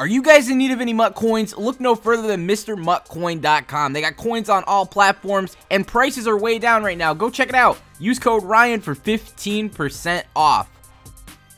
Are you guys in need of any MUT coins? Look no further than MrMutCoin.com. They got coins on all platforms, and prices are way down right now. Go check it out. Use code Ryan for 15% off.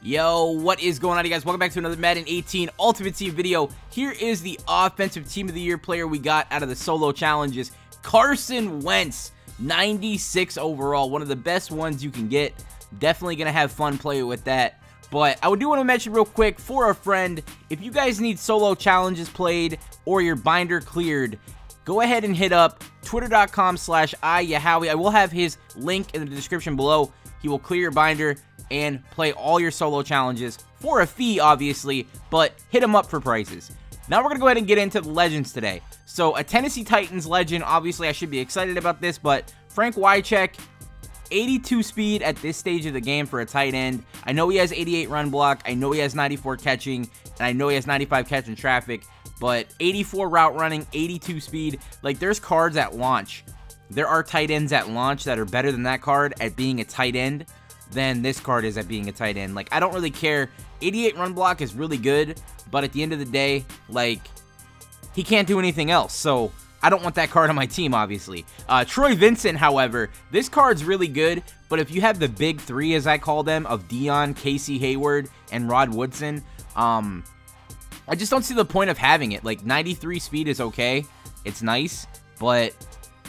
Yo, what is going on, you guys? Welcome back to another Madden 18 Ultimate Team video. Here is the Offensive Team of the Year player we got out of the solo challenges. Carson Wentz, 96 overall. One of the best ones you can get. Definitely going to have fun playing with that. But I do want to mention real quick for a friend, if you guys need solo challenges played or your binder cleared, go ahead and hit up twitter.com/iYahowie. I will have his link in the description below. He will clear your binder and play all your solo challenges for a fee, obviously, but hit him up for prices. Now we're going to go ahead and get into the legends today. So a Tennessee Titans legend, obviously I should be excited about this, but Frank Wycheck, 82 speed at this stage of the game for a tight end. I know he has 88 run block, I know he has 94 catching, and I know he has 95 catch in traffic, but 84 route running, 82 speed, like there's cards at launch. There are tight ends at launch that are better than that card at being a tight end than this card is at being a tight end. Like, I don't really care. 88 run block is really good, but at the end of the day, like, he can't do anything else, so I don't want that card on my team, obviously. Troy Vincent, however, this card's really good, but if you have the big three, as I call them, of Dion, Casey Hayward, and Rod Woodson, I just don't see the point of having it. Like, 93 speed is okay. It's nice, but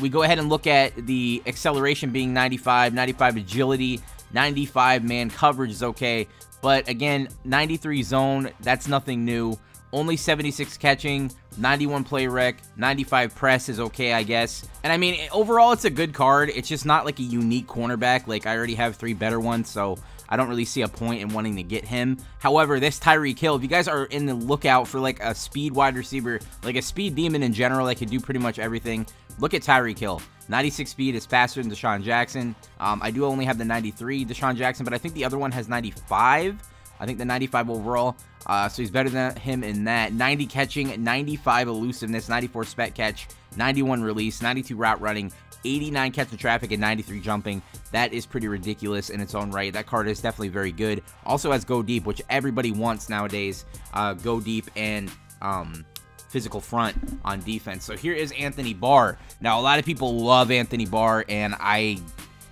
we go ahead and look at the acceleration being 95, 95 agility, 95 man coverage is okay, but again, 93 zone, that's nothing new. Only 76 catching, 91 play rec, 95 press is okay, I guess. And I mean, overall, it's a good card. It's just not like a unique cornerback. Like, I already have 3 better ones, so I don't really see a point in wanting to get him. However, this Tyreek Hill, if you guys are in the lookout for like a speed wide receiver, like a speed demon in general that can do pretty much everything, look at Tyreek Hill. 96 speed is faster than Deshaun Jackson. I do only have the 93 Deshaun Jackson, but I think the other one has 95. I think the 95 overall. So he's better than him in that. 90 catching, 95 elusiveness, 94 spec catch, 91 release, 92 route running, 89 catch in traffic, and 93 jumping. That is pretty ridiculous in its own right. That card is definitely very good. Also has go deep, which everybody wants nowadays. Go deep and physical front on defense. So here is Anthony Barr. Now, a lot of people love Anthony Barr, and I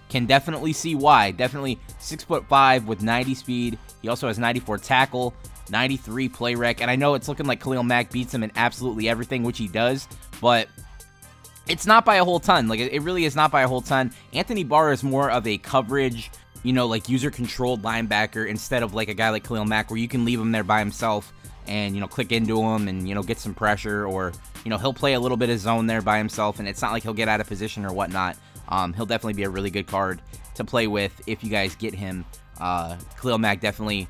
can definitely see why. Definitely 6'5" with 90 speed. He also has 94 tackle, 93 play rec, and I know it's looking like Khalil Mack beats him in absolutely everything, which he does, but it's not by a whole ton. Like, it really is not by a whole ton. Anthony Barr is more of a coverage, you know, like user-controlled linebacker instead of like a guy like Khalil Mack where you can leave him there by himself and, you know, click into him and, you know, get some pressure, or, you know, he'll play a little bit of zone there by himself, and it's not like he'll get out of position or whatnot. He'll definitely be a really good card to play with if you guys get him. Khalil Mack definitely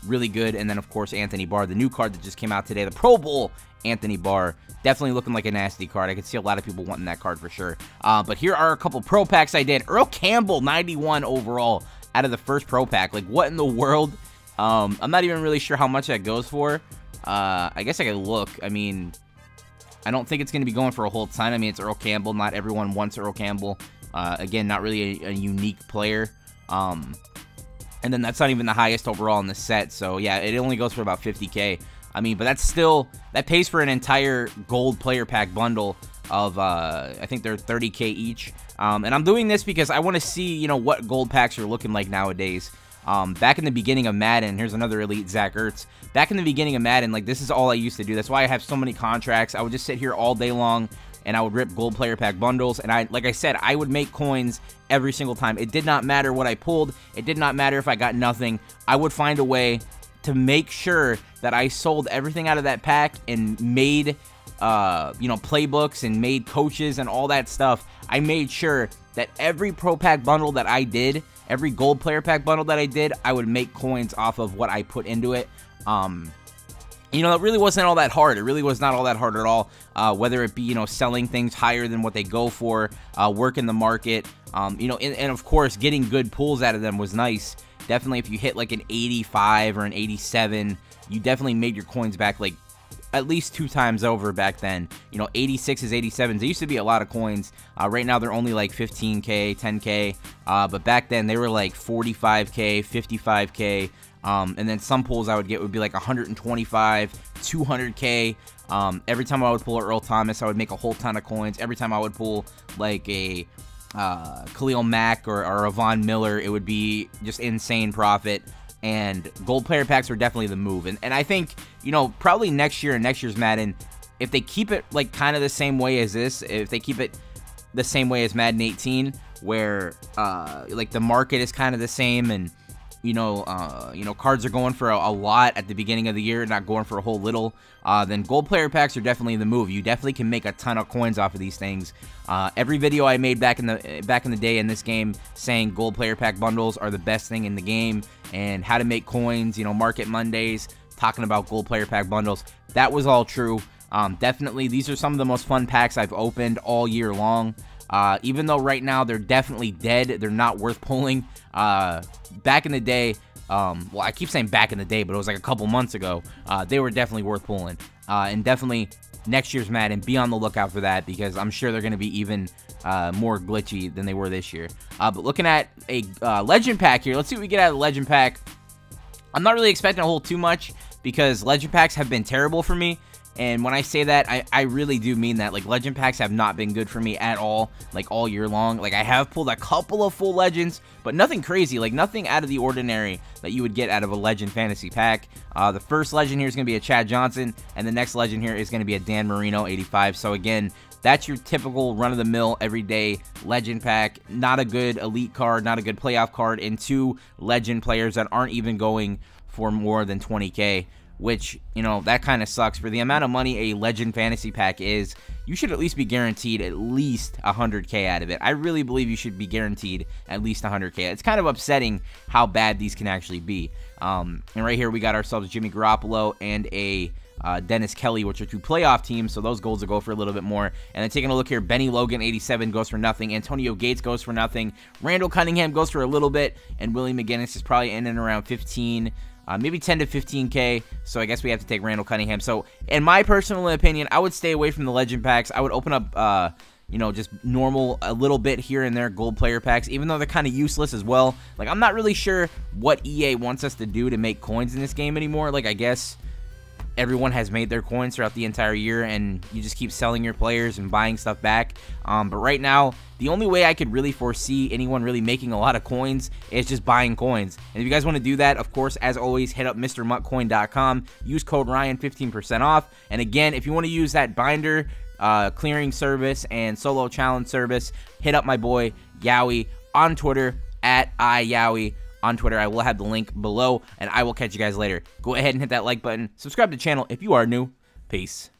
really good, and then of course Anthony Barr, the new card that just came out today, the Pro Bowl Anthony Barr, definitely looking like a nasty card. I could see a lot of people wanting that card for sure. But here are a couple pro packs I did. Earl Campbell, 91 overall out of the first pro pack. Like, what in the world? I'm not even really sure how much that goes for. I guess I could look. I mean, I don't think it's going to be going for a whole ton. I mean, it's Earl Campbell. Not everyone wants Earl Campbell. Again, not really a unique player. And then that's not even the highest overall in the set. So, yeah, it only goes for about 50K. I mean, but that's still, that pays for an entire gold player pack bundle of, I think they're 30K each. And I'm doing this because I want to see, you know, what gold packs are looking like nowadays. Back in the beginning of Madden, here's another elite Zach Ertz. Back in the beginning of Madden, like, this is all I used to do. That's why I have so many contracts. I would just sit here all day long and I would rip gold player pack bundles, and like I said, I would make coins every single time. It did not matter what I pulled. It did not matter if I got nothing. I would find a way to make sure that I sold everything out of that pack and made, you know, playbooks and made coaches and all that stuff. I made sure that every pro pack bundle that I did, every gold player pack bundle that I did, I would make coins off of what I put into it. You know, it really wasn't all that hard. It really was not all that hard at all, whether it be, you know, selling things higher than what they go for, working the market, you know, and of course, getting good pulls out of them was nice. Definitely, if you hit like an 85 or an 87, you definitely made your coins back like at least 2 times over back then. You know, 86s, 87s, they used to be a lot of coins. Right now, they're only like 15K, 10K, but back then, they were like 45K, 55K. And then some pulls I would get would be like 125, 200k. Every time I would pull a Earl Thomas, I would make a whole ton of coins. Every time I would pull like a Khalil Mack or a Von Miller, it would be just insane profit. And gold player packs are definitely the move. And I think, you know, probably next year and next year's Madden, if they keep it like kind of the same way as this, if they keep it the same way as Madden 18, where like the market is kind of the same, and you know, cards are going for a lot at the beginning of the year, not going for a whole little, then gold player packs are definitely the move. You definitely can make a ton of coins off of these things. Every video I made back in the day in this game saying gold player pack bundles are the best thing in the game and how to make coins, you know, Market Mondays, talking about gold player pack bundles, that was all true. Definitely, these are some of the most fun packs I've opened all year long. Even though right now they're definitely dead, they're not worth pulling. Back in the day, well, I keep saying back in the day, but it was like a couple months ago, they were definitely worth pulling. And definitely next year's Madden, be on the lookout for that, because I'm sure they're going to be even more glitchy than they were this year. But looking at a legend pack here, let's see what we get out of the legend pack. I'm not really expecting a whole too much, because legend packs have been terrible for me. And when I say that, I really do mean that. Like, legend packs have not been good for me at all, like, all year long. Like, I have pulled a couple of full legends, but nothing crazy, like, nothing out of the ordinary that you would get out of a legend fantasy pack. The first legend here is going to be a Chad Johnson, and the next legend here is going to be a Dan Marino 85. So, again, that's your typical run-of-the-mill, everyday legend pack. Not a good elite card, not a good playoff card, and two legend players that aren't even going for more than 20k. Which, you know, that kind of sucks. For the amount of money a legend fantasy pack is, you should at least be guaranteed at least 100k out of it. I really believe you should be guaranteed at least 100k. It's kind of upsetting how bad these can actually be. And right here we got ourselves Jimmy Garoppolo and a Dennis Kelly, which are two playoff teams, so those goals will go for a little bit more. And then taking a look here, Benny Logan 87 goes for nothing, Antonio Gates goes for nothing, Randall Cunningham goes for a little bit, and Willie McGinnis is probably in and around 15, maybe 10 to 15k, so I guess we have to take Randall Cunningham. So in my personal opinion, I would stay away from the legend packs. I would open up you know, just normal, a little bit here and there gold player packs, even though they're kind of useless as well. Like, I'm not really sure what EA wants us to do to make coins in this game anymore. Like, I guess everyone has made their coins throughout the entire year, and you just keep selling your players and buying stuff back. But right now, the only way I could really foresee anyone really making a lot of coins is just buying coins. And if you guys want to do that, of course, as always, hit up MrMuttCoin.com. Use code Ryan, 15% off. And again, if you want to use that binder clearing service and solo challenge service, hit up my boy Yowie on Twitter at iYowie. On Twitter, I will have the link below, and I will catch you guys later. Go ahead and hit that like button. Subscribe to the channel if you are new. Peace.